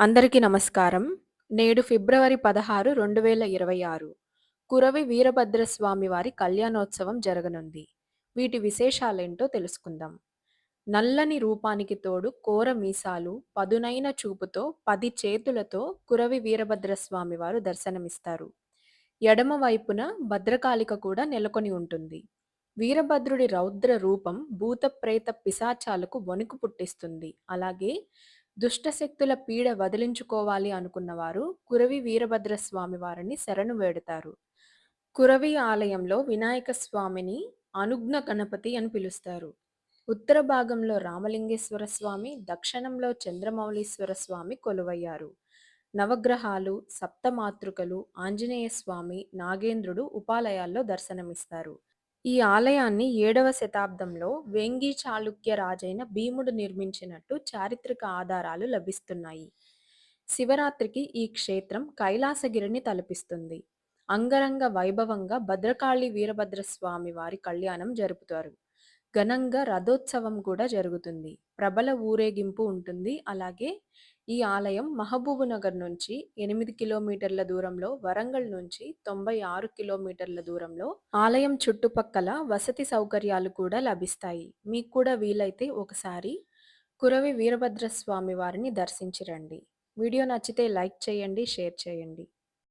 అందరికీ నమస్కారం. నేడు ఫిబ్రవరి 16, 2026 కురవి వీరభద్రస్వామి వారి కళ్యాణోత్సవం జరగనుంది. వీటి విశేషాలేంటో తెలుసుకుందాం. నల్లని రూపానికి తోడు కోర మీసాలు, పదునైన చూపుతో 10 చేతులతో కురవి వీరభద్రస్వామి వారు దర్శనమిస్తారు. ఎడమ వైపున భద్రకాళిక కూడా నెలకొని ఉంటుంది. వీరభద్రుడి రౌద్ర రూపం భూత ప్రేత పిశాచాలకు వణుకు పుట్టిస్తుంది. అలాగే దుష్టశక్తుల పీడ వదిలించుకోవాలి అనుకున్నవారు కురవి వీరభద్రస్వామి వారిని శరణు వేడుతారు. కురవి ఆలయంలో వినాయక స్వామిని అనుజ్ఞ గణపతి అని పిలుస్తారు. ఉత్తర భాగంలో రామలింగేశ్వర స్వామి, దక్షిణంలో చంద్రమౌళీశ్వర స్వామి కొలువయ్యారు. నవగ్రహాలు, సప్తమాతృకలు, ఆంజనేయ స్వామి, నాగేంద్రుడు ఉపాలయాల్లో దర్శనమిస్తారు. ఈ ఆలయాన్ని 7వ శతాబ్దంలో వేంగి చాళుక్య రాజైన భీముడు నిర్మించినట్టు చారిత్రక ఆధారాలు లభిస్తున్నాయి. శివరాత్రికి ఈ క్షేత్రం కైలాసగిరిని తలపిస్తుంది. అంగరంగ వైభవంగా భద్రకాళి వీరభద్రస్వామి వారి కళ్యాణం జరుపుతారు. ఘనంగా రథోత్సవం కూడా జరుగుతుంది. ప్రబల ఊరేగింపు ఉంటుంది. అలాగే ఈ ఆలయం మహబూబునగర్ నుంచి 8 కిలోమీటర్ల దూరంలో, వరంగల్ నుంచి 96 కిలోమీటర్ల దూరంలో, ఆలయం చుట్టుపక్కల వసతి సౌకర్యాలు కూడా లభిస్తాయి. మీకు కూడా వీలైతే ఒకసారి కురవి వీరభద్రస్వామి వారిని దర్శించి రండి. వీడియో నచ్చితే లైక్ చేయండి, షేర్ చేయండి.